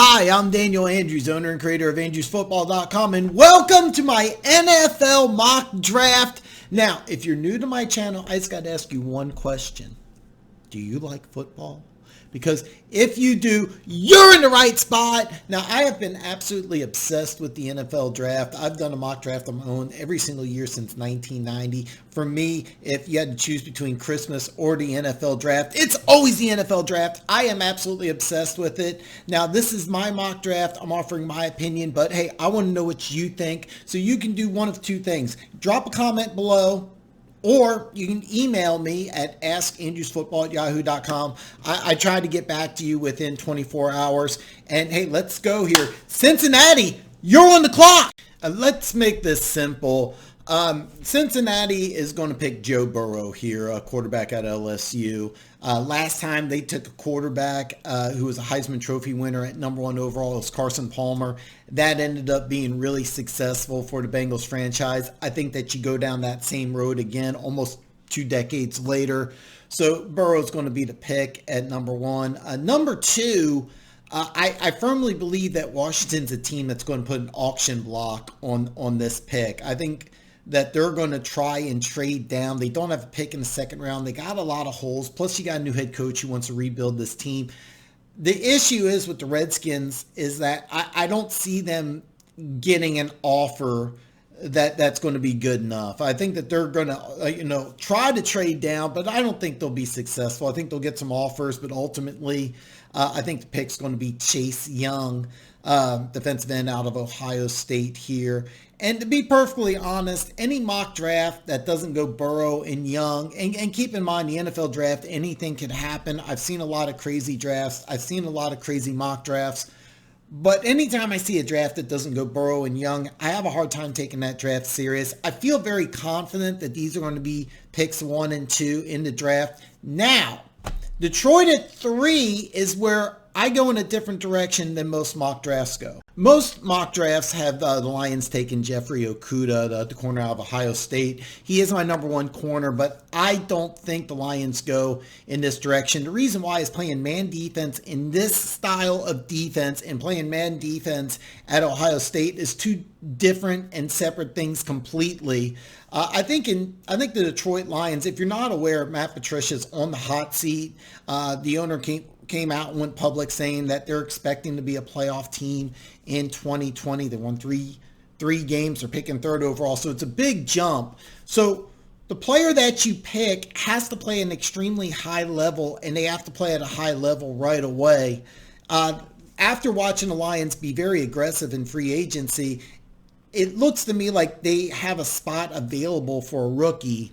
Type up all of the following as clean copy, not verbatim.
Hi, I'm Daniel Andrews, owner and creator of AndrewsFootball.com, and welcome to my NFL mock draft. Now, if you're new to my channel, I just got to ask you one question. Do you like football? Because if you do, you're in the right spot. Now, I have been absolutely obsessed with the NFL draft. I've done a mock draft on my own every single year since 1990. For me, if you had to choose between Christmas or the NFL draft, it's always the NFL draft. I am absolutely obsessed with it. Now, this is my mock draft. I'm offering my opinion, but hey, I want to know what you think. So you can do one of two things. Drop a comment below, or you can email me at askandrewsfootball@yahoo.com. I try to get back to you within 24 hours. And hey, let's go here. Cincinnati, you're on the clock. Let's make this simple. Cincinnati is going to pick Joe Burrow here, a quarterback at LSU. Last time they took a quarterback who was a Heisman Trophy winner at number 1 overall. It was Carson Palmer. That ended up being really successful for the Bengals franchise. I think that you go down that same road again almost 2 decades later. So Burrow's going to be the pick at number 1. Number 2, I firmly believe that Washington's a team that's going to put an auction block on this pick. I think that they're going to try and trade down. They don't have a pick in the second round. They got a lot of holes. Plus, you got a new head coach who wants to rebuild this team. The issue is with the Redskins is that I don't see them getting an offer that's going to be good enough. I think that they're going to, try to trade down, but I don't think they'll be successful. I think they'll get some offers, but ultimately, I think the pick's going to be Chase Young, defensive end out of Ohio State here. And to be perfectly honest, any mock draft that doesn't go Burrow and Young, and keep in mind the NFL draft, anything can happen. I've seen a lot of crazy drafts. I've seen a lot of crazy mock drafts. But anytime I see a draft that doesn't go Burrow and Young, I have a hard time taking that draft serious. I feel very confident that these are going to be picks 1 and 2 in the draft. Now, Detroit at 3 is where I go in a different direction than most mock drafts go. Most mock drafts have the Lions taking Jeffrey Okudah, the corner out of Ohio State. He is my number 1 corner, but I don't think the Lions go in this direction. The reason why is playing man defense in this style of defense and playing man defense at Ohio State is two different and separate things completely. I think the Detroit Lions, if you're not aware, Matt Patricia's on the hot seat. The owner came out and went public saying that they're expecting to be a playoff team in 2020. They won three games. They're picking 3rd overall. So it's a big jump. So the player that you pick has to play an extremely high level, and they have to play at a high level right away. After watching the Lions be very aggressive in free agency, it looks to me like they have a spot available for a rookie.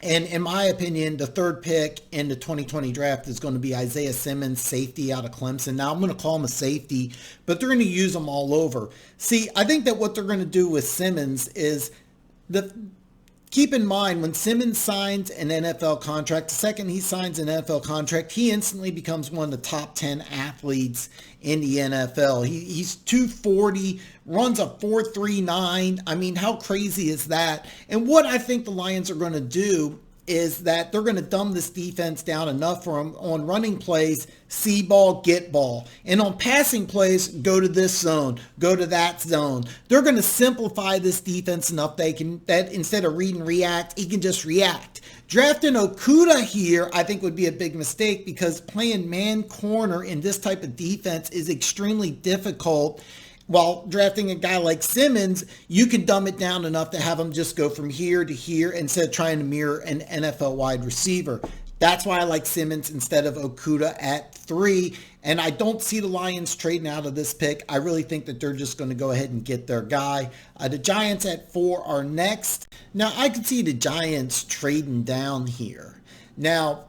And in my opinion, the 3rd pick in the 2020 draft is going to be Isaiah Simmons, safety out of Clemson. Now, I'm going to call him a safety, but they're going to use him all over. See, I think that what they're going to do with Simmons is keep in mind, when Simmons signs an NFL contract, the second he signs an NFL contract, he instantly becomes one of the top 10 athletes in the NFL. He's 240, runs a 4.39. I mean, how crazy is that? And what I think the Lions are going to do is that they're going to dumb this defense down enough for them on running plays, see ball, get ball. And on passing plays, go to this zone, go to that zone. They're going to simplify this defense enough that instead of read and react, he can just react. Drafting Okudah here, I think, would be a big mistake because playing man corner in this type of defense is extremely difficult. While drafting a guy like Simmons, you can dumb it down enough to have him just go from here to here instead of trying to mirror an NFL wide receiver. That's why I like Simmons instead of Okudah at 3. And I don't see the Lions trading out of this pick. I really think that they're just going to go ahead and get their guy. The Giants at 4 are next. Now, I could see the Giants trading down here. Now,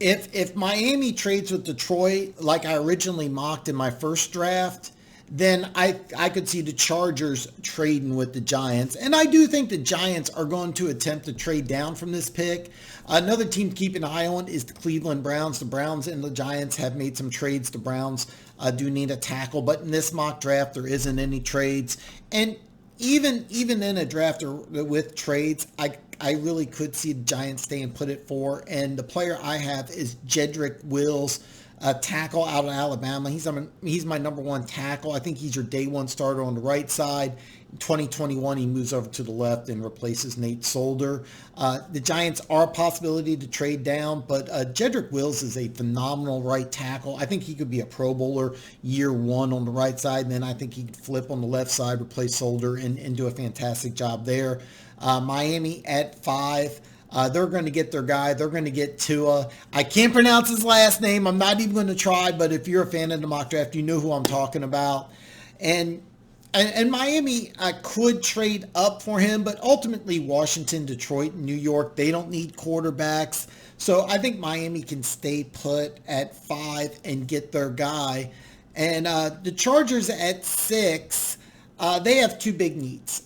if Miami trades with Detroit like I originally mocked in my first draft, then I could see the Chargers trading with the Giants. And I do think the Giants are going to attempt to trade down from this pick. Another team to keep an eye on is the Cleveland Browns. The Browns and the Giants have made some trades. The Browns do need a tackle, but in this mock draft, there isn't any trades. And even in a draft with trades, I really could see the Giants stay and put it 4. And the player I have is Jedrick Wills, tackle out of Alabama. He's my number one tackle. I think he's your day one starter on the right side. In 2021, he moves over to the left and replaces Nate Solder. The Giants are a possibility to trade down, but Jedrick Wills is a phenomenal right tackle. I think he could be a Pro Bowler year one on the right side, and then I think he could flip on the left side, replace Solder, and do a fantastic job there. Miami at 5. They're going to get their guy. They're going to get Tua. I can't pronounce his last name. I'm not even going to try, but if you're a fan of the mock draft, you know who I'm talking about. And Miami could trade up for him, but ultimately Washington, Detroit, and New York, they don't need quarterbacks. So I think Miami can stay put at 5 and get their guy. And the Chargers at 6, they have two big needs: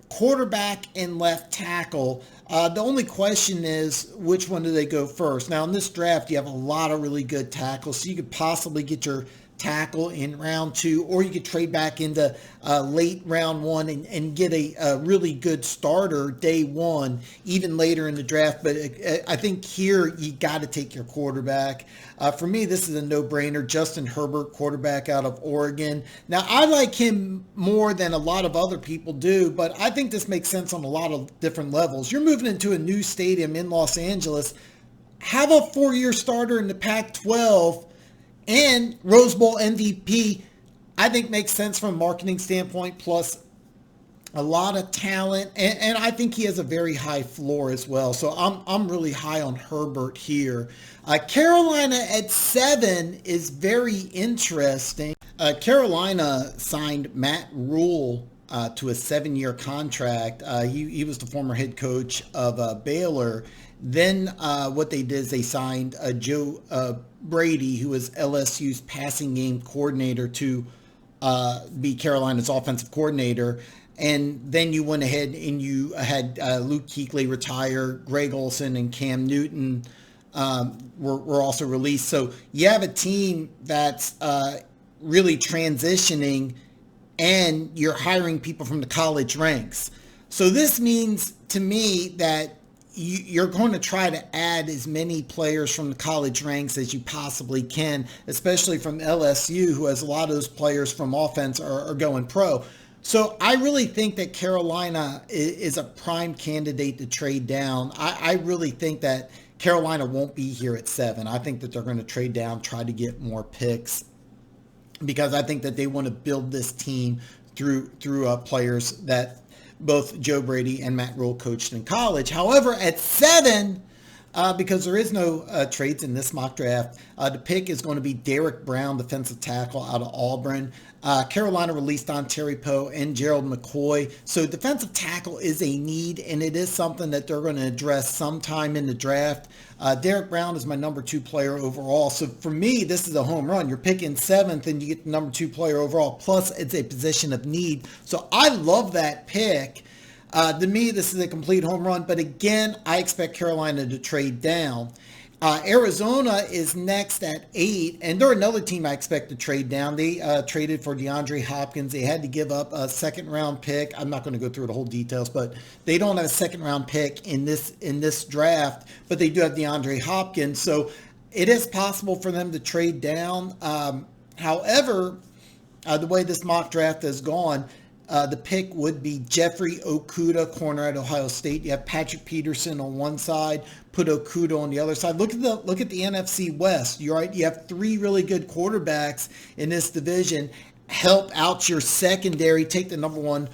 quarterback and left tackle. The only question is, which one do they go first? Now, in this draft, you have a lot of really good tackles, so you could possibly get your tackle in round 2, or you could trade back into late round 1 and get a really good starter day 1, even later in the draft. But I think here you got to take your quarterback. For me, this is a no-brainer. Justin Herbert, quarterback out of Oregon. Now, I like him more than a lot of other people do, but I think this makes sense on a lot of different levels. You're moving into a new stadium in Los Angeles. Have a 4-year starter in the Pac-12 and Rose Bowl MVP, I think makes sense from a marketing standpoint, plus a lot of talent, and I think he has a very high floor as well. So I'm really high on Herbert here. Carolina at 7 is very interesting. Carolina signed Matt Rule to a 7-year contract. He was the former head coach of Baylor. Then what they did is they signed Joe Brady, who was LSU's passing game coordinator, to be Carolina's offensive coordinator. And then you went ahead and you had Luke Kuechly retire. Greg Olsen and Cam Newton were also released. So you have a team that's really transitioning, and you're hiring people from the college ranks. So this means to me that you're going to try to add as many players from the college ranks as you possibly can, especially from LSU, who has a lot of those players from offense are going pro. So I really think that Carolina is a prime candidate to trade down. I really think that Carolina won't be here at 7. I think that they're going to trade down, try to get more picks, because I think that they want to build this team through players that both Joe Brady and Matt Rule coached in college. However, at 7, because there is no trades in this mock draft, the pick is going to be Derek Brown, defensive tackle out of Auburn. Carolina released on Terry Poe and Gerald McCoy. So defensive tackle is a need, and it is something that they're going to address sometime in the draft. Derek Brown is my number 2 player overall. So for me, this is a home run. You're picking 7th and you get the number 2 player overall. Plus, it's a position of need. So I love that pick. To me, this is a complete home run. But again, I expect Carolina to trade down. Arizona is next at 8, and they're another team I expect to trade down. They traded for DeAndre Hopkins. They had to give up a second-round pick. I'm not going to go through the whole details, but they don't have a second-round pick in this draft, but they do have DeAndre Hopkins. So it is possible for them to trade down. However, the way this mock draft has gone, the pick would be Jeffrey Okudah, corner at Ohio State. You have Patrick Peterson on one side, put Okudah on the other side. Look at the NFC West. You're right. You have 3 really good quarterbacks in this division. Help out your secondary. Take the number 1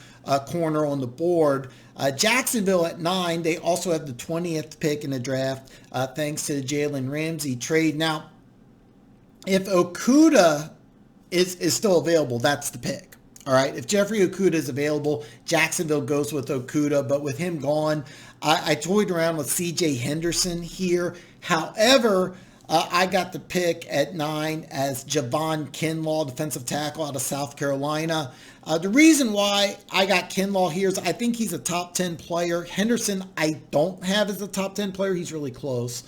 corner on the board. Jacksonville at 9. They also have the 20th pick in the draft, thanks to the Jalen Ramsey trade. Now, if Okudah is still available, that's the pick. All right, if Jeffrey Okudah is available, Jacksonville goes with Okudah. But with him gone, I toyed around with C.J. Henderson here. However, I got the pick at 9 as Javon Kinlaw, defensive tackle out of South Carolina. The reason why I got Kinlaw here is I think he's a top 10 player. Henderson, I don't have as a top 10 player. He's really close.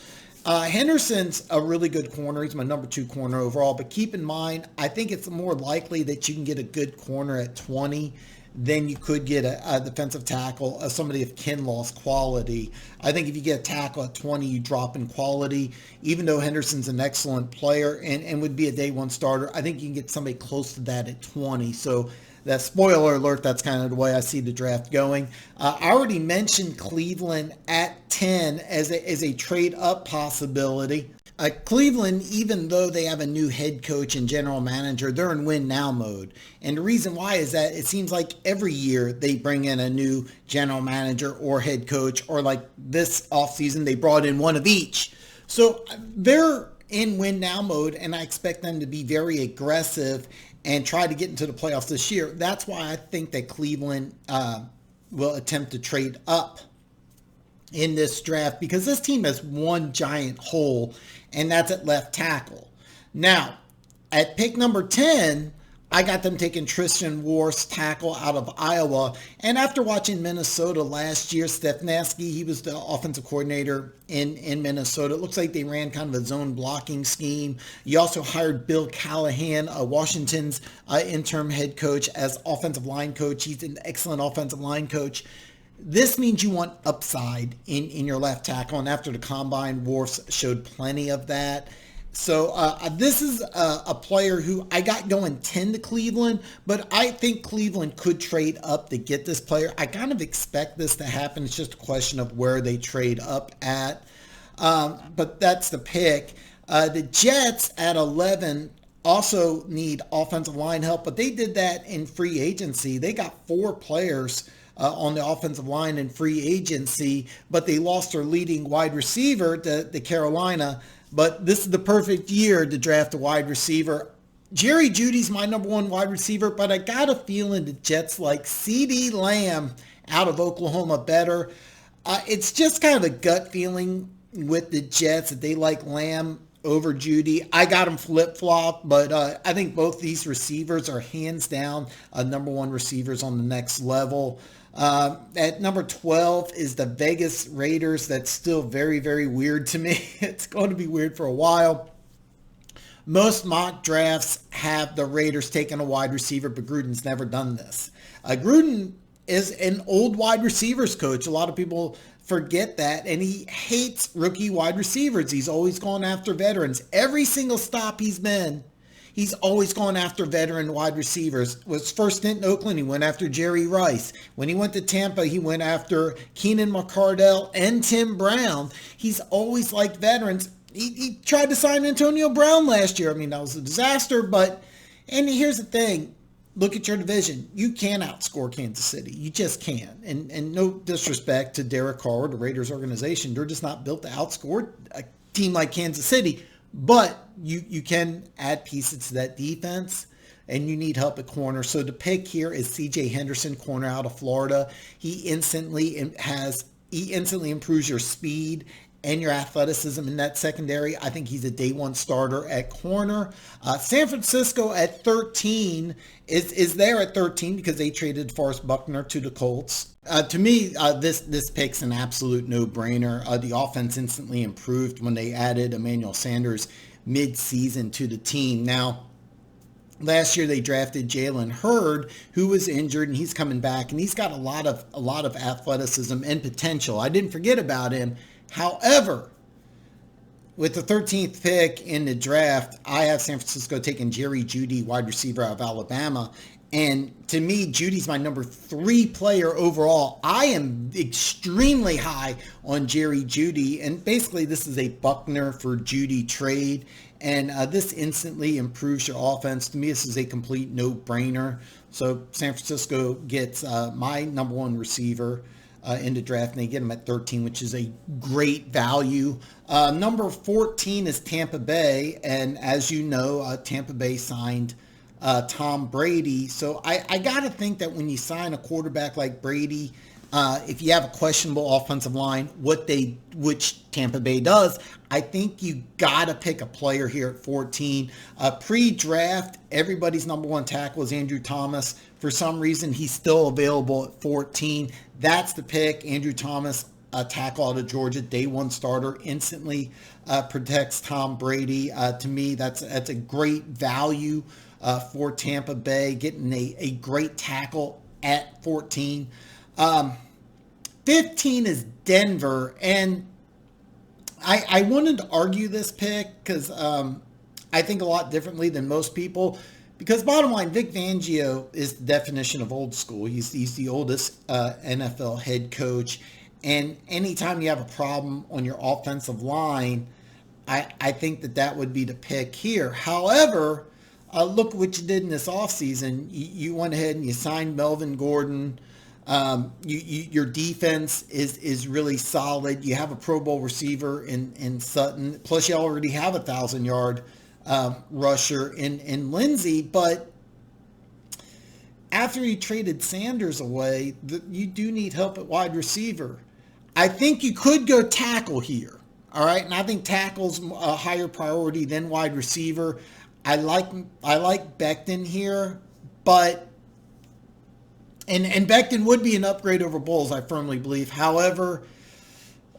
Henderson's a really good corner. He's my number 2 corner overall. But keep in mind, I think it's more likely that you can get a good corner at 20 then you could get a defensive tackle, somebody of Kinlaw's quality. I think if you get a tackle at 20, you drop in quality. Even though Henderson's an excellent player and would be a day one starter, I think you can get somebody close to that at 20. So that, spoiler alert, that's kind of the way I see the draft going. I already mentioned Cleveland at 10 as a trade up possibility. Cleveland, even though they have a new head coach and general manager, they're in win now mode. And the reason why is that it seems like every year they bring in a new general manager or head coach, or like this offseason, they brought in one of each. So they're in win now mode, and I expect them to be very aggressive and try to get into the playoffs this year. That's why I think that Cleveland will attempt to trade up in this draft, because this team has one giant hole, and that's at left tackle. Now, at pick number 10, I got them taking Tristan Wirfs, tackle out of Iowa. And after watching Minnesota last year, Stefanski, he was the offensive coordinator in Minnesota. It looks like they ran kind of a zone blocking scheme. You also hired Bill Callahan, Washington's interim head coach, as offensive line coach. He's an excellent offensive line coach. This means you want upside in your left tackle, and after the combine, Wirfs showed plenty of that. So this is a player who I got going 10 to Cleveland, but I think Cleveland could trade up to get this player. I kind of expect this to happen. It's just a question of where they trade up at. But that's the pick. The Jets at 11 also need offensive line help, but they did that in free agency. They got 4 players on the offensive line in free agency, but they lost their leading wide receiver to Carolina. But this is the perfect year to draft a wide receiver. Jerry Jeudy's my number 1 wide receiver, but I got a feeling the Jets like CeeDee Lamb out of Oklahoma better. It's just kind of a gut feeling with the Jets that they like Lamb over Jeudy. I got him flip-flop, but I think both these receivers are hands down number 1 receivers on the next level. At number 12 is the Vegas Raiders. That's still very, very weird to me. It's going to be weird for a while. Most mock drafts have the Raiders taking a wide receiver, but Gruden's never done this. Gruden is an old wide receivers coach. A lot of people forget that, and he hates rookie wide receivers. He's always gone after veterans. Every single stop he's been, he's always gone after veteran wide receivers. Was first stint in Oakland, he went after Jerry Rice. When he went to Tampa, he went after Keenan McCardell and Tim Brown. He's always liked veterans. He tried to sign Antonio Brown last year. I mean, that was a disaster, and here's the thing. Look at your division. You can outscore Kansas City. You just can. And no disrespect to Derek Carr, the Raiders organization. They're just not built to outscore a team like Kansas City. But you can add pieces to that defense, and you need help at corner. So the pick here is C.J. Henderson, corner out of Florida. He instantly improves your speed and your athleticism in that secondary. I think he's a day 1 starter at corner. San Francisco at 13 is there at 13 because they traded Forrest Buckner to the Colts. To me, this pick's an absolute no-brainer. The offense instantly improved when they added Emmanuel Sanders mid-season to the team. Now, last year they drafted Jalen Hurd, who was injured, and he's coming back, and he's got a lot of athleticism and potential. I didn't forget about him. However, with the 13th pick in the draft, I have San Francisco taking Jerry Jeudy, wide receiver out of Alabama. And to me, Judy's my number 3 player overall. I am extremely high on Jerry Jeudy. And basically, this is a Buckner for Jeudy trade. And this instantly improves your offense. To me, this is a complete no-brainer. So San Francisco gets my number 1 receiver in the draft, and they get him at 13, which is a great value. Number 14 is Tampa Bay, and as you know, Tampa Bay signed Tom Brady. So I got to think that when you sign a quarterback like Brady, if you have a questionable offensive line, which Tampa Bay does, I think you got to pick a player here at 14. Pre-draft, everybody's number 1 tackle is Andrew Thomas. For some reason, he's still available at 14. That's the pick. Andrew Thomas, a tackle out of Georgia, day 1 starter, instantly protects Tom Brady. To me, that's a great value for Tampa Bay, getting a great tackle at 14. 15 is Denver, and I wanted to argue this pick because I think a lot differently than most people. Because bottom line, Vic Fangio is the definition of old school. He's the oldest NFL head coach. And anytime you have a problem on your offensive line, I think that would be the pick here. However, look what you did in this offseason. You went ahead and you signed Melvin Gordon. Your defense is really solid. You have a Pro Bowl receiver in Sutton. Plus, you already have a 1,000-yard rusher in Lindsey. But after you traded Sanders away, you do need help at wide receiver. I think you could go tackle here. All right, and I think tackle's a higher priority than wide receiver. I like Becton here, but and Becton would be an upgrade over Bowles, I firmly believe. However,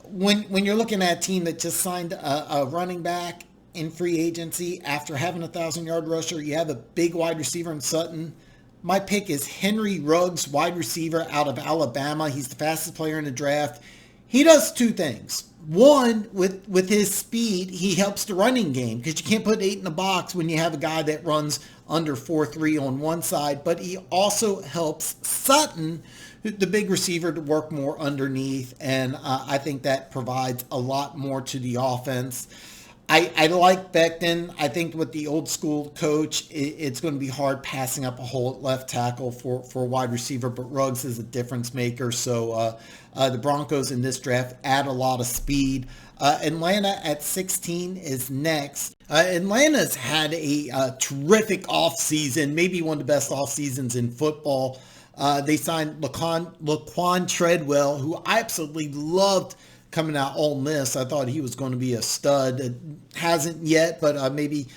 when you're looking at a team that just signed a running back in free agency after having a 1,000-yard rusher, you have a big wide receiver in Sutton. My pick is Henry Ruggs, wide receiver out of Alabama. He's the fastest player in the draft. He does two things. One, with his speed, he helps the running game because you can't put 8 in the box when you have a guy that runs under 4.3 on one side. But he also helps Sutton, the big receiver, to work more underneath. And I think that provides a lot more to the offense. I like Becton. I think with the old school coach, it's going to be hard passing up a hole at left tackle for a wide receiver, but Ruggs is a difference maker. So the Broncos in this draft add a lot of speed. Atlanta at 16 is next. Atlanta's had a terrific offseason, maybe one of the best off seasons in football. They signed Laquan Treadwell, who I absolutely loved coming out Ole Miss. I thought he was going to be a stud. It hasn't yet, but maybe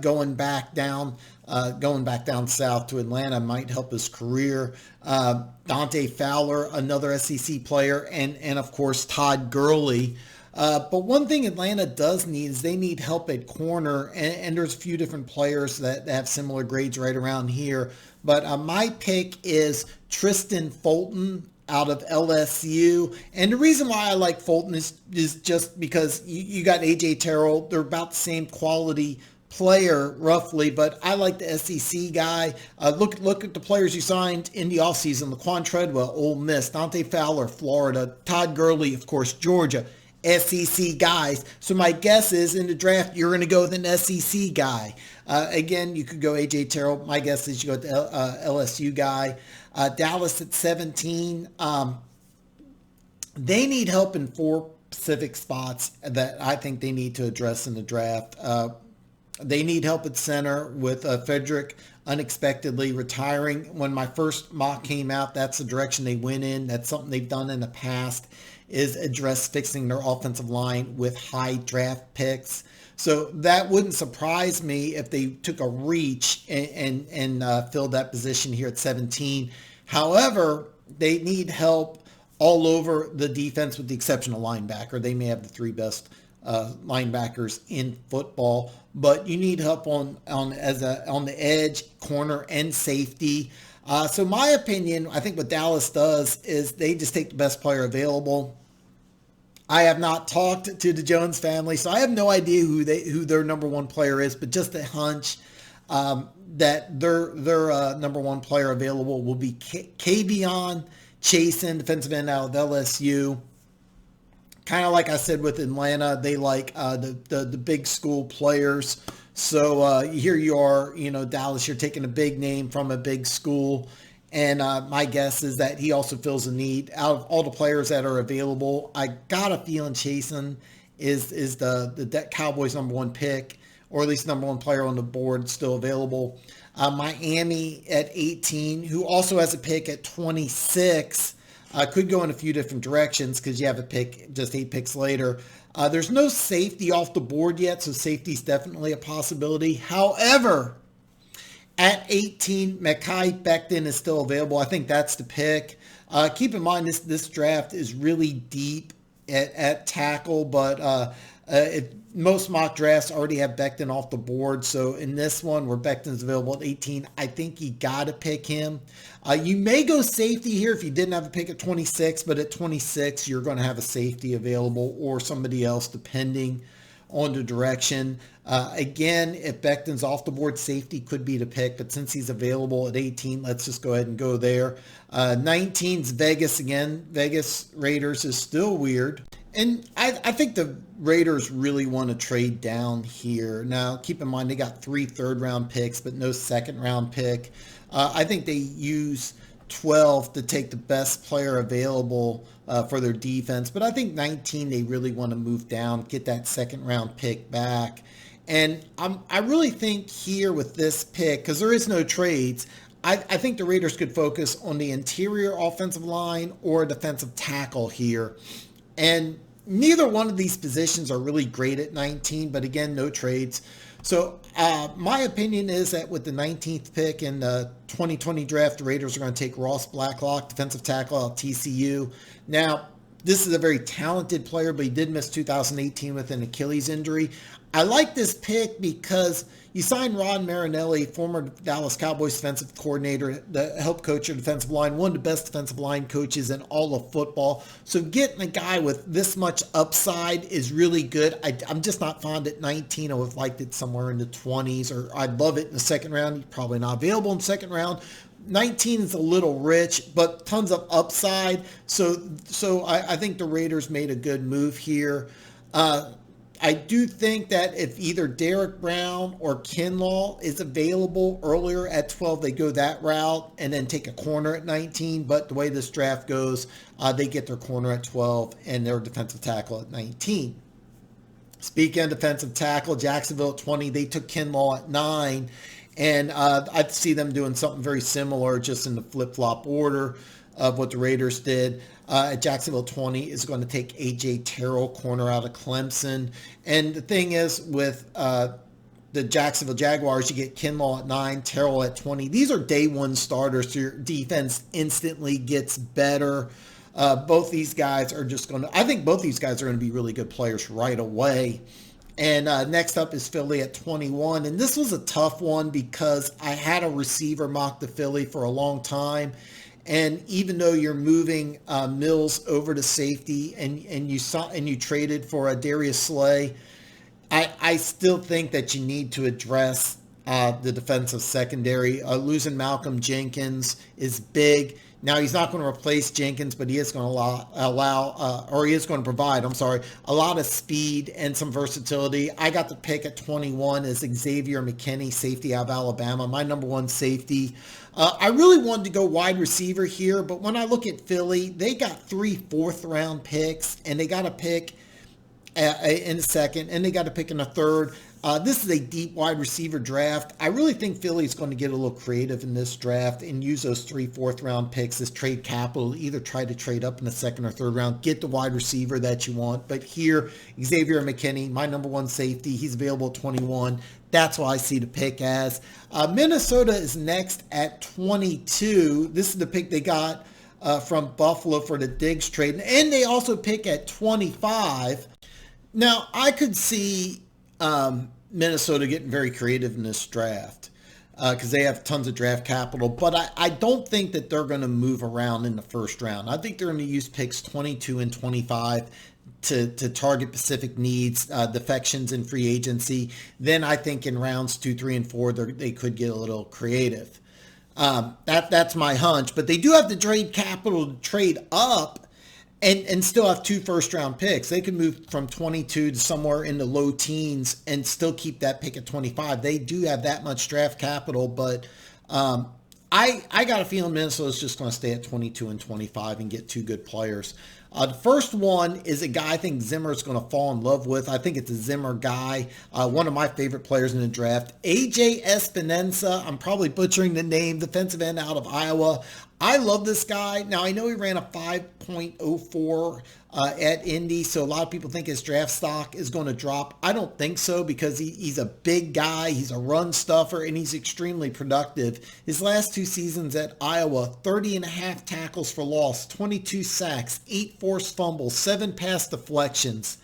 going back down south to Atlanta might help his career. Dante Fowler, another SEC player, and of course Todd Gurley. But one thing Atlanta does need is they need help at corner, and there's a few different players that have similar grades right around here. But my pick is Tristan Fulton out of LSU. And the reason why I like Fulton is just because you got A.J. Terrell. They're about the same quality player, roughly, but I like the SEC guy. Look at the players you signed in the offseason. Laquan Treadwell, Ole Miss. Dante Fowler, Florida. Todd Gurley, of course, Georgia. SEC guys. So my guess is in the draft, you're going to go with an SEC guy. Again, you could go A.J. Terrell. My guess is you go with the LSU guy. Dallas at 17. They need help in 4 specific spots that I think they need to address in the draft. They need help at center with Frederick unexpectedly retiring. When my first mock came out, that's the direction they went in. That's something they've done in the past, is address fixing their offensive line with high draft picks. So that wouldn't surprise me if they took a reach and filled that position here at 17. However, they need help all over the defense with the exception of linebacker. They may have the 3 best linebackers in football, but you need help on the edge, corner, and safety. So my opinion, I think what Dallas does is they just take the best player available. I have not talked to the Jones family, so I have no idea who their number 1 player is, but just a hunch that their number 1 player available will be Kavion Chasen, defensive end out of LSU. Kind of like I said with Atlanta, they like the big school players. So here you are, Dallas, you're taking a big name from a big school. And my guess is that he also fills a need. Out of all the players that are available, I got a feeling Chasen is the Cowboys' number 1 pick, or at least number 1 player on the board still available. Miami at 18, who also has a pick at 26. Could go in a few different directions because you have a pick just 8 picks later. There's no safety off the board yet, so safety is definitely a possibility. However, at 18, Mekhi Becton is still available. I think that's the pick. Keep in mind this draft is really deep at tackle, but Most mock drafts already have Becton off the board. So in this one where Becton's available at 18, I think you got to pick him. You may go safety here if you didn't have a pick at 26, but at 26, you're going to have a safety available or somebody else depending on the direction. Again, if Becton's off the board, safety could be the pick, but since he's available at 18, let's just go ahead and go there. 19's Vegas again. Vegas Raiders is still weird. And I think the Raiders really want to trade down here. Now, keep in mind, they got 3 third-round picks, but no second-round pick. I think they use 12 to take the best player available for their defense. But I think 19, they really want to move down, get that second-round pick back. And I really think here with this pick, because there is no trades, I think the Raiders could focus on the interior offensive line or defensive tackle here. And neither one of these positions are really great at 19, but again, no trades. So my opinion is that with the 19th pick in the 2020 draft, the Raiders are going to take Ross Blacklock, defensive tackle at TCU. Now, this is a very talented player, but he did miss 2018 with an Achilles injury. I like this pick because you signed Rod Marinelli, former Dallas Cowboys defensive coordinator, the help coach of defensive line, one of the best defensive line coaches in all of football. So getting a guy with this much upside is really good. I'm just not fond at 19. I would have liked it somewhere in the 20s, or I'd love it in the second round. He's probably not available in the second round. 19 is a little rich, but tons of upside. So I think the Raiders made a good move here. I do think that if either Derek Brown or Kinlaw is available earlier at 12, they go that route and then take a corner at 19. But the way this draft goes, they get their corner at 12 and their defensive tackle at 19. Speaking of defensive tackle, Jacksonville at 20, they took Kinlaw at 9. And I see them doing something very similar, just in the flip-flop order of what the Raiders did. At Jacksonville 20 is going to take A.J. Terrell, corner out of Clemson. And the thing is, with the Jacksonville Jaguars, you get Kinlaw at 9, Terrell at 20. These are day one starters, so your defense instantly gets better. Both these guys are just going to, I think both these guys are going to be really good players right away. And next up is Philly at 21. And this was a tough one because I had a receiver mock to Philly for a long time. And even though you're moving Mills over to safety and you traded for Darius Slay, I still think that you need to address the defensive secondary. Losing Malcolm Jenkins is big. Now, he's not going to replace Jenkins, but he is going to he is going to provide, a lot of speed and some versatility. I got the pick at 21 as Xavier McKinney, safety out of Alabama, my number one safety. I really wanted to go wide receiver here, but when I look at Philly, they got 3 fourth-round picks, and they got a pick in the second, and they got a pick in the third. This is a deep wide receiver draft. I really think Philly's going to get a little creative in this draft and use those 3 fourth-round picks as trade capital, either try to trade up in the second or third round, get the wide receiver that you want. But here, Xavier McKinney, my number one safety, he's available at 21. That's why I see the pick as. Minnesota is next at 22. This is the pick they got from Buffalo for the Diggs trade. And they also pick at 25. Now, I could see Minnesota getting very creative in this draft because they have tons of draft capital. But I don't think that they're going to move around in the first round. I think they're going to use picks 22 and 25 to target specific needs, defections in free agency. Then I think in rounds 2, 3, and 4, they could get a little creative. That's my hunch. But they do have the trade capital to trade up and still have 2 first-round picks. They could move from 22 to somewhere in the low teens and still keep that pick at 25. They do have that much draft capital, but I got a feeling Minnesota's just going to stay at 22 and 25 and get 2 good players. The first one is a guy I think Zimmer is going to fall in love with. I think it's a Zimmer guy, one of my favorite players in the draft. AJ Espinosa, I'm probably butchering the name, defensive end out of Iowa. I love this guy. Now, I know he ran a 5.04 at Indy, so a lot of people think his draft stock is going to drop. I don't think so because he's a big guy. He's a run stuffer, and he's extremely productive. His last 2 seasons at Iowa, 30.5 tackles for loss, 22 sacks, 8 forced fumbles, 7 pass deflections.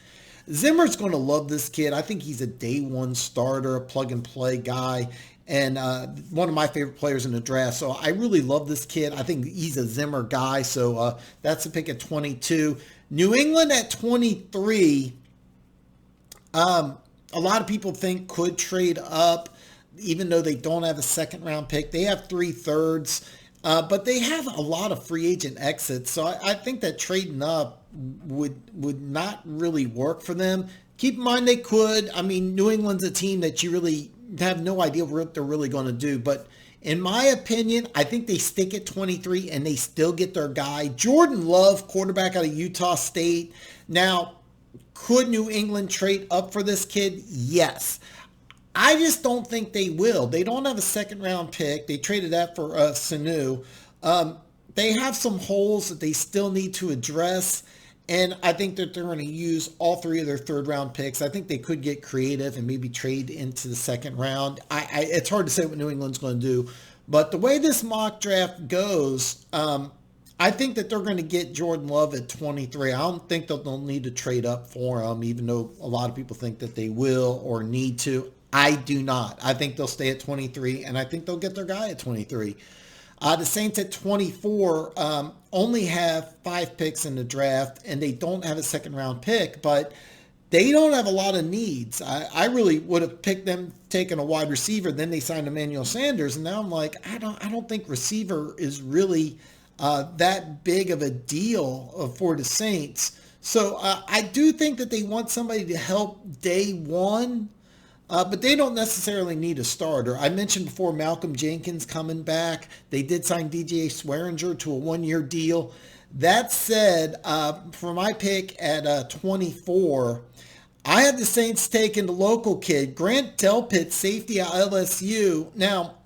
Zimmer's going to love this kid. I think he's a day one starter, a plug and play guy, and one of my favorite players in the draft. So I really love this kid. I think he's a Zimmer guy. So that's a pick at 22. New England at 23. A lot of people think could trade up, even though they don't have a second round pick. They have 3/3, but they have a lot of free agent exits. So I think that trading up would not really work for them. Keep in mind they could. I mean, New England's a team that you really have no idea what they're really going to do. But in my opinion, I think they stick at 23 and they still get their guy. Jordan Love, quarterback out of Utah State. Now, could New England trade up for this kid? Yes. I just don't think they will. They don't have a second round pick. They traded that for Sanu. They have some holes that they still need to address. And I think that they're going to use all three of their third round picks. I think they could get creative and maybe trade into the second round. It's hard to say what New England's going to do. But the way this mock draft goes, I think that they're going to get Jordan Love at 23. I don't think that they'll need to trade up for him, even though a lot of people think that they will or need to. I do not. I think they'll stay at 23, and I think they'll get their guy at 23. The Saints at 24 only have 5 picks in the draft, and they don't have a second-round pick, but they don't have a lot of needs. I really would have picked them taking a wide receiver. Then they signed Emmanuel Sanders, and now I'm like, I don't think receiver is really that big of a deal for the Saints. So I do think that they want somebody to help day one. But they don't necessarily need a starter. I mentioned before Malcolm Jenkins coming back. They did sign DJ Swearinger to a 1-year deal. That said, for my pick at 24, I had the Saints taking the local kid, Grant Delpit, safety at LSU. Now,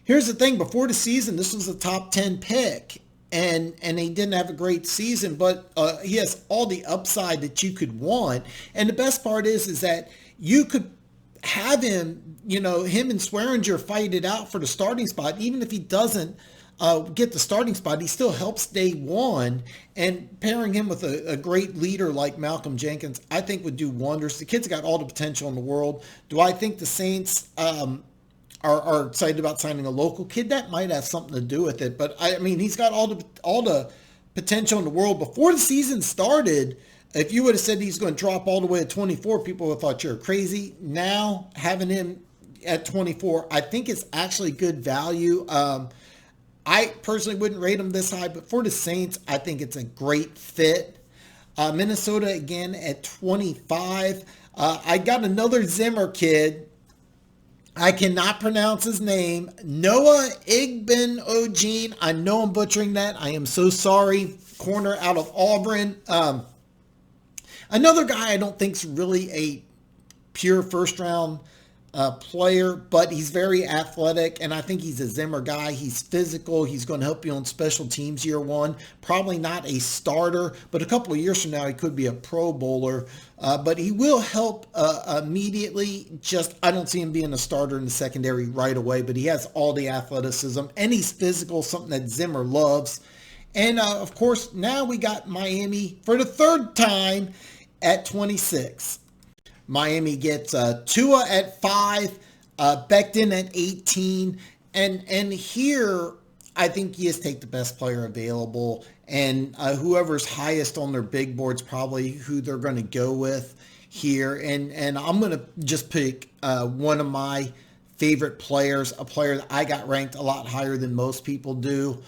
here's the thing. Before the season, this was a top 10 pick. And he didn't have a great season, but he has all the upside that you could want. And the best part is that you could have him, him and Swearinger fight it out for the starting spot. Even if he doesn't get the starting spot, he still helps day one. And pairing him with a great leader like Malcolm Jenkins, I think would do wonders. The kid's got all the potential in the world. Do I think the Saints are excited about signing a local kid? That might have something to do with it. But I mean, he's got all the potential in the world. Before the season started, if you would have said he's going to drop all the way to 24, people would have thought you're crazy. Now, having him at 24, I think it's actually good value. I personally wouldn't rate him this high, but for the Saints, I think it's a great fit. Minnesota, again, at 25. I got another Zimmer kid. I cannot pronounce his name. Noah Igbinoghene. I know I'm butchering that. I am so sorry. Corner out of Auburn. Another guy I don't think is really a pure first-round player, but he's very athletic, and I think he's a Zimmer guy. He's physical. He's going to help you on special teams year one. Probably not a starter, but a couple of years from now, he could be a Pro Bowler. But he will help immediately. Just I don't see him being a starter in the secondary right away, but he has all the athleticism, and he's physical, something that Zimmer loves. And, of course, now we got Miami for the third time at 26. Miami gets Tua at 5, Becton at 18. And here, I think you just take the best player available. And whoever's highest on their big board's probably who they're going to go with here. And I'm going to just pick one of my favorite players, a player that I got ranked a lot higher than most people do.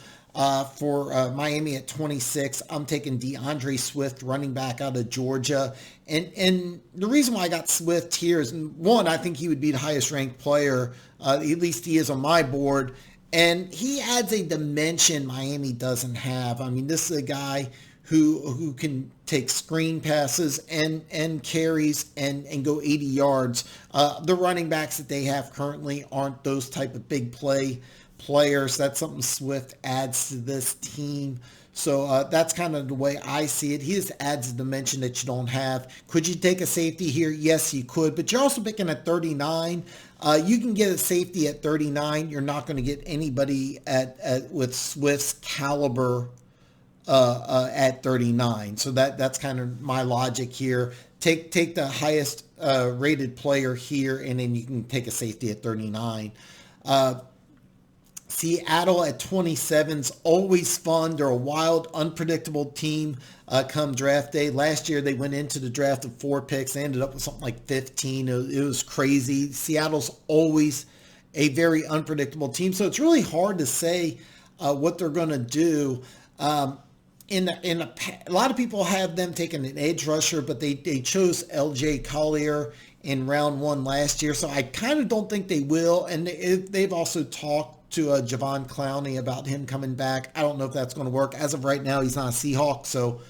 For Miami at 26, I'm taking DeAndre Swift, running back out of Georgia. And the reason why I got Swift here is, one, I think he would be the highest ranked player, at least he is on my board. And he adds a dimension Miami doesn't have. I mean, this is a guy who can take screen passes and carries and go 80 yards. The running backs that they have currently aren't those type of big players. That's something Swift adds to this team. So that's kind of the way I see it. He just adds a dimension that you don't have. Could you take a safety here? Yes, you could. But you're also picking at 39. You can get a safety at 39. You're not going to get anybody with Swift's caliber at 39. So that's kind of my logic here. Take the highest rated player here, and then you can take a safety at 39. Seattle at 27 is always fun. They're a wild, unpredictable team come draft day. Last year, they went into the draft with 4 picks. They ended up with something like 15. It was crazy. Seattle's always a very unpredictable team. So it's really hard to say what they're going to do. A lot of people have them taking an edge rusher, but they chose LJ Collier in round 1 last year. So I kind of don't think they will. And they've also talked to Javon Clowney about him coming back. I don't know if that's going to work. As of right now, he's not a Seahawk. So,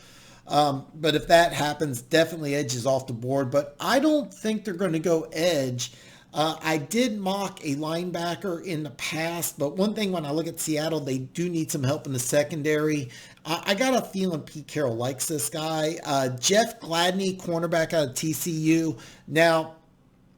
but if that happens, definitely edge is off the board. But I don't think they're going to go edge. I did mock a linebacker in the past, but one thing when I look at Seattle, they do need some help in the secondary. I got a feeling Pete Carroll likes this guy. Jeff Gladney, cornerback out of TCU. Now,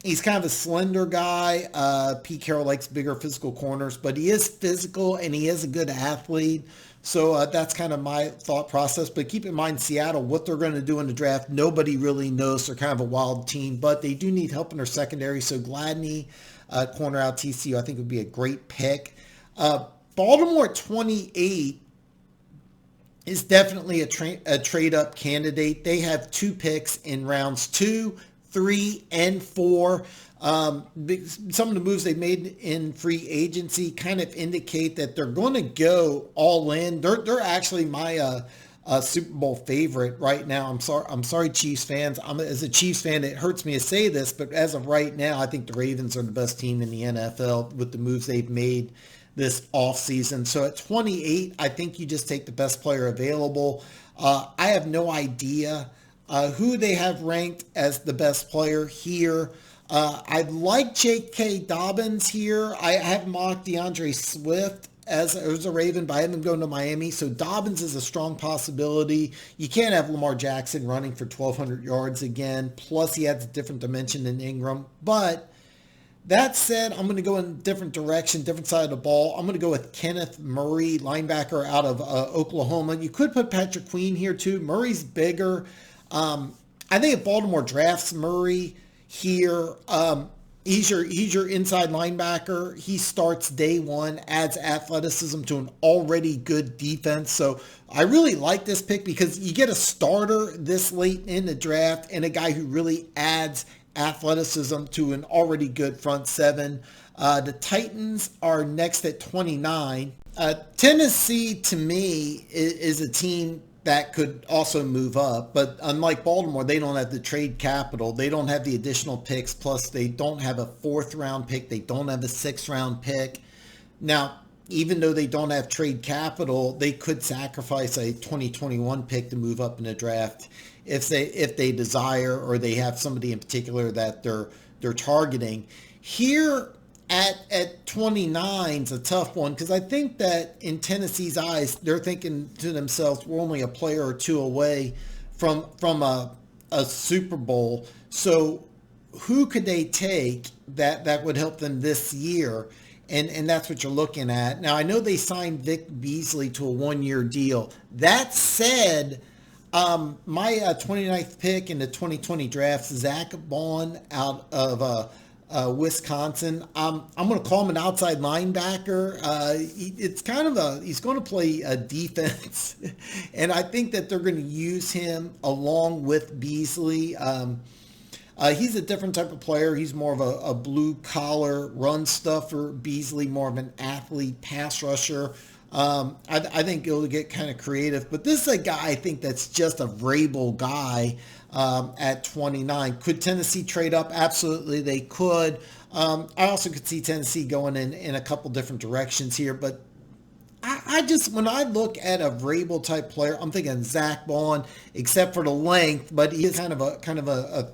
he's kind of a slender guy. Pete Carroll likes bigger physical corners, but he is physical and he is a good athlete. So that's kind of my thought process. But keep in mind, Seattle, what they're going to do in the draft, nobody really knows. They're kind of a wild team, but they do need help in their secondary. So Gladney, corner out TCU, I think would be a great pick. Baltimore at 28 is definitely a trade-up candidate. They have 2 picks in rounds 2, 3, and 4. Some of the moves they made in free agency kind of indicate that they're going to go all in. They're actually my Super Bowl favorite right now. I'm sorry, Chiefs fans. As a Chiefs fan, it hurts me to say this, but as of right now, I think the Ravens are the best team in the NFL with the moves they've made this offseason. So at 28, I think you just take the best player available. I have no idea who they have ranked as the best player here. I like J.K. Dobbins here. I have mocked DeAndre Swift as a Raven, but I haven't gone to Miami. So Dobbins is a strong possibility. You can't have Lamar Jackson running for 1,200 yards again. Plus, he adds a different dimension than Ingram. But that said, I'm going to go in a different direction, different side of the ball. I'm going to go with Kenneth Murray, linebacker out of Oklahoma. You could put Patrick Queen here too. Murray's bigger. I think if Baltimore drafts Murray here, he's your inside linebacker. He starts day 1, adds athleticism to an already good defense. So I really like this pick because you get a starter this late in the draft and a guy who really adds athleticism to an already good front 7. The Titans are next at 29. Tennessee, to me, is a team that could also move up. But unlike Baltimore, they don't have the trade capital. They don't have the additional picks. Plus, they don't have a 4th round pick. They don't have a 6th round pick. Now, even though they don't have trade capital, they could sacrifice a 2021 pick to move up in the draft if they desire, or they have somebody in particular that they're targeting. Here at 29 is a tough one because I think that in Tennessee's eyes, they're thinking to themselves, we're only a player or 2 away from a Super Bowl. So who could they take that would help them this year? And that's what you're looking at. Now, I know they signed Vic Beasley to a 1-year deal. That said, my 29th pick in the 2020 draft, Zach Bond out of Wisconsin. I'm going to call him an outside linebacker. He's going to play a defense, and I think that they're going to use him along with Beasley. He's a different type of player. He's more of a blue-collar run stuffer. Beasley, more of an athlete, pass rusher. I think it'll get kind of creative. But this is a guy I think that's just a Vrabel guy at 29. Could Tennessee trade up? Absolutely, they could. I also could see Tennessee going in a couple different directions here. But I just, when I look at a Vrabel type player, I'm thinking Zach Bond, except for the length, but he is kind of a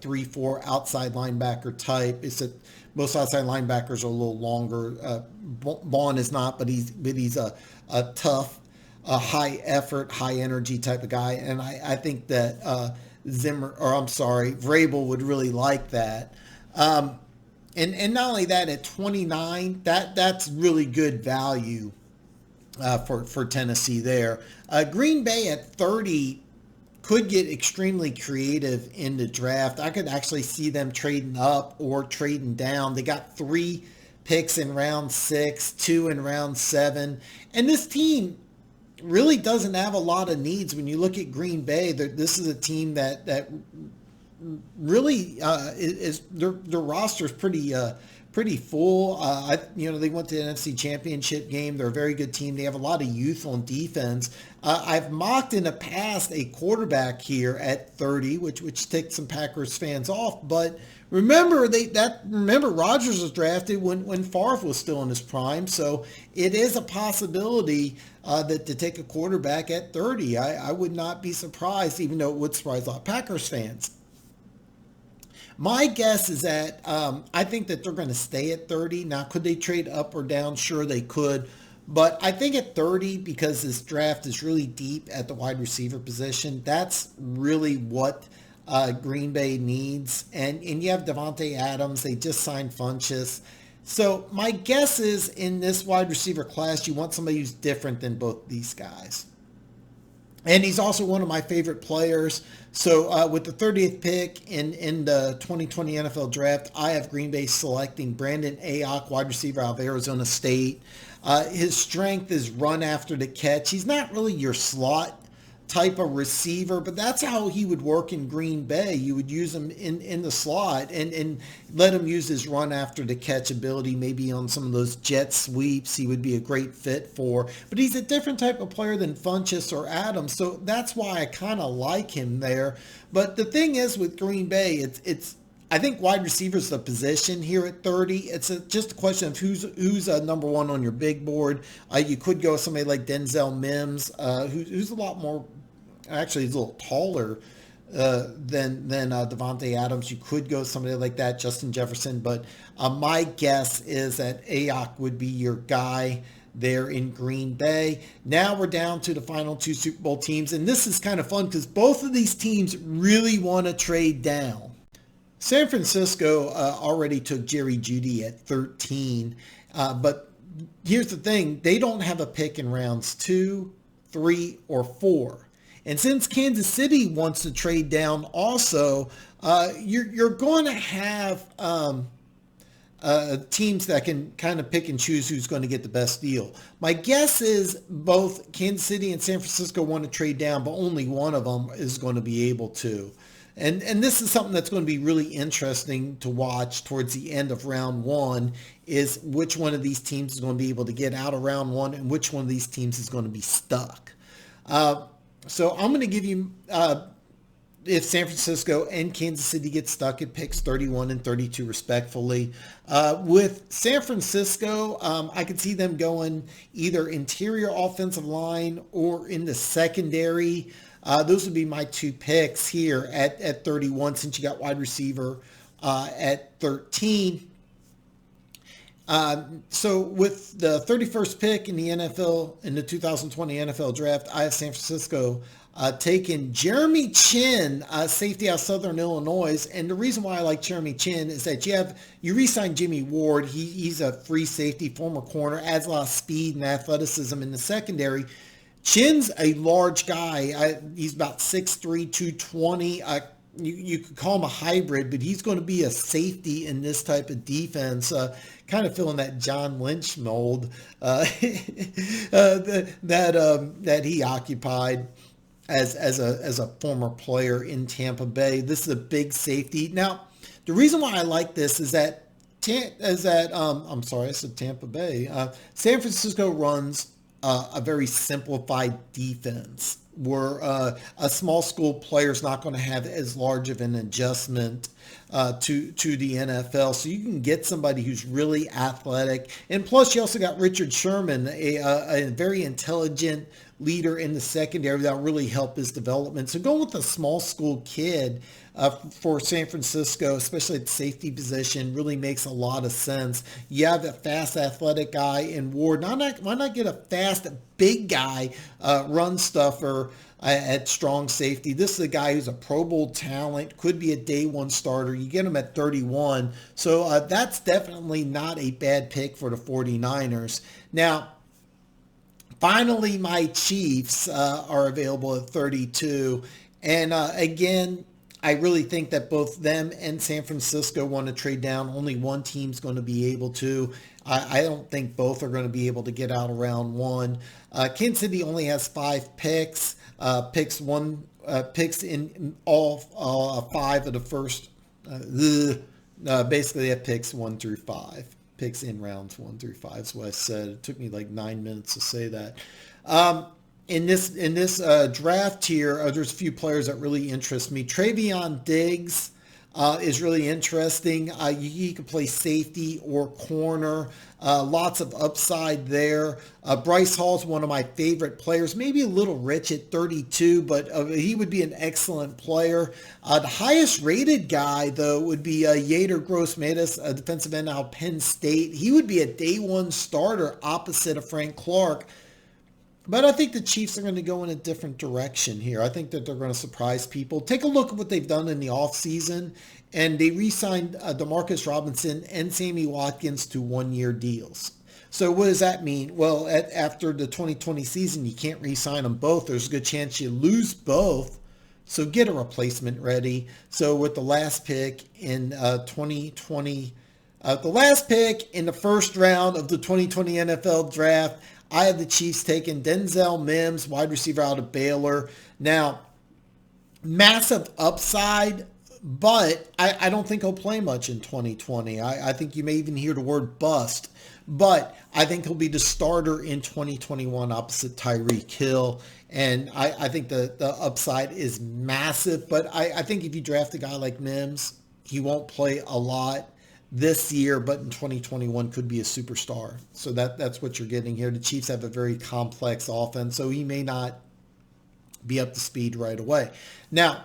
3-4 outside linebacker type. It's that most outside linebackers are a little longer. Bond is not, but he's a tough, high effort, high energy type of guy. And I think that Vrabel would really like that. And not only that, at 29, that's really good value for Tennessee there. Green Bay at 30 could get extremely creative in the draft. I could actually see them trading up or trading down. They got 3 picks in round 6, 2 in round 7. And this team really doesn't have a lot of needs. When you look at Green Bay, this is a team that really is their roster is pretty full. They went to the NFC Championship game. They're a very good team. They have a lot of youth on defense. I've mocked in the past a quarterback here at 30, which takes some Packers fans off. But remember Rodgers was drafted when Favre was still in his prime. So it is a possibility that to take a quarterback at 30. I would not be surprised, even though it would surprise a lot of Packers fans. My guess is that I think that they're going to stay at 30. Now, could they trade up or down? Sure, they could. But I think at 30, because this draft is really deep at the wide receiver position, that's really what Green Bay needs. And you have Davante Adams. They just signed Funchess. So my guess is in this wide receiver class, you want somebody who's different than both these guys. And he's also one of my favorite players. So with the 30th pick in the 2020 NFL Draft, I have Green Bay selecting Brandon Ayuk, wide receiver out of Arizona State. His strength is run after the catch. He's not really your slot type of receiver, but that's how he would work in Green Bay. You would use him in the slot and let him use his run after the catch ability, maybe on some of those jet sweeps he would be a great fit for. But he's a different type of player than Funchess or Adams, so that's why I kind of like him there. But the thing is with Green Bay, it's I think wide receiver is the position here at 30. It's just a question of who's number one on your big board. You could go with somebody like Denzel Mims, who's a lot more. Actually, he's a little taller than Davante Adams. You could go with somebody like that, Justin Jefferson. But my guess is that Ayuk would be your guy there in Green Bay. Now we're down to the final 2 Super Bowl teams. And this is kind of fun because both of these teams really want to trade down. San Francisco already took Jerry Jeudy at 13. But here's the thing. They don't have a pick in rounds 2, 3, or 4. And since Kansas City wants to trade down also, you're going to have teams that can kind of pick and choose who's going to get the best deal. My guess is both Kansas City and San Francisco want to trade down, but only one of them is going to be able to. And this is something that's going to be really interesting to watch towards the end of round 1 is which one of these teams is going to be able to get out of round 1 and which one of these teams is going to be stuck. So I'm going to give you, if San Francisco and Kansas City get stuck at picks 31 and 32 respectfully. With San Francisco, I could see them going either interior offensive line or in the secondary. Those would be my 2 picks here at 31 since you got wide receiver at 13. So with the 31st pick in the NFL, in the 2020 NFL Draft, I have San Francisco taking Jeremy Chinn, safety out of Southern Illinois. And the reason why I like Jeremy Chinn is that you re-signed Jimmy Ward. He's a free safety, former corner, adds a lot of speed and athleticism in the secondary. Chinn's a large guy. He's about 6'3", 220. You could call him a hybrid, but he's going to be a safety in this type of defense, kind of filling that John Lynch mold that he occupied as a former player in Tampa Bay. This is a big safety. Now, the reason why I like this is that I'm sorry, I said Tampa Bay. San Francisco runs a very simplified defense where a small school player is not going to have as large of an adjustment to the NFL. So you can get somebody who's really athletic. And plus you also got Richard Sherman, a very intelligent leader in the secondary that will really help his development. So going with a small school kid for San Francisco, especially at the safety position, really makes a lot of sense. You have a fast athletic guy in Ward. Why not get a fast big guy run stuffer at strong safety? This is a guy who's a Pro Bowl talent, could be a day 1 starter. You get him at 31. So that's definitely not a bad pick for the 49ers. Now, Finally, my Chiefs are available at 32. And again, I really think that both them and San Francisco want to trade down. Only one team's going to be able to. I don't think both are going to be able to get out of round one. Kansas City only has 5 picks. Picks in all 5 of the first. Basically, they have picks 1 through 5. Picks in rounds 1 through 5 is what I said. It took me like 9 minutes to say that. In this draft here, there's a few players that really interest me. Travion Diggs is really interesting. He can play safety or corner. Lots of upside there. Bryce Hall's one of my favorite players. Maybe a little rich at 32, but he would be an excellent player. The highest rated guy, though, would be Yader Gross-Matos, a defensive end out of Penn State. He would be a day one starter opposite of Frank Clark. But I think the Chiefs are going to go in a different direction here. I think that they're going to surprise people. Take a look at what they've done in the offseason. And they re-signed Demarcus Robinson and Sammy Watkins to 1-year deals. So what does that mean? Well, after the 2020 season, you can't re-sign them both. There's a good chance you lose both. So get a replacement ready. So with the last pick in 2020, the last pick in the first round of the 2020 NFL draft, I have the Chiefs taking Denzel Mims, wide receiver out of Baylor. Now, massive upside, but I don't think he'll play much in 2020. I think you may even hear the word bust, but I think he'll be the starter in 2021 opposite Tyreek Hill. And I think the upside is massive, but I think if you draft a guy like Mims, he won't play a lot this year, but in 2021 could be a superstar. So that's what you're getting here. The Chiefs have a very complex offense, so he may not be up to speed right away. Now,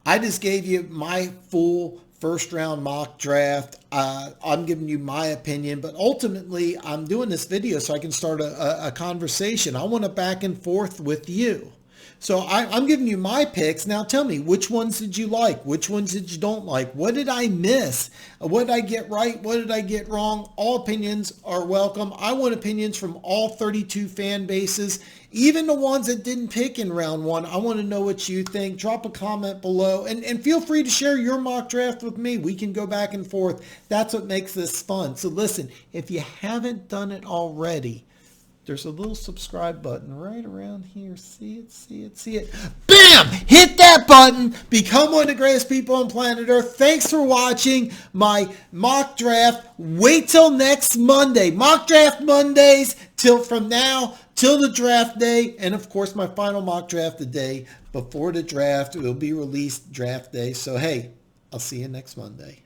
I just gave you my full first round mock draft. I'm giving you my opinion, but ultimately I'm doing this video so I can start a conversation. I want a back and forth with you. So I'm giving you my picks. Now tell me, which ones did you like? Which ones did you don't like? What did I miss? What did I get right? What did I get wrong? All opinions are welcome. I want opinions from all 32 fan bases, even the ones that didn't pick in round one. I want to know what you think. Drop a comment below and feel free to share your mock draft with me. We can go back and forth. That's what makes this fun. So listen, if you haven't done it already, there's a little subscribe button right around here. See it, see it, see it. Bam! Hit that button. Become one of the greatest people on planet Earth. Thanks for watching my mock draft. Wait till next Monday. Mock draft Mondays from now till the draft day. And of course, my final mock draft the day before the draft. It will be released draft day. So hey, I'll see you next Monday.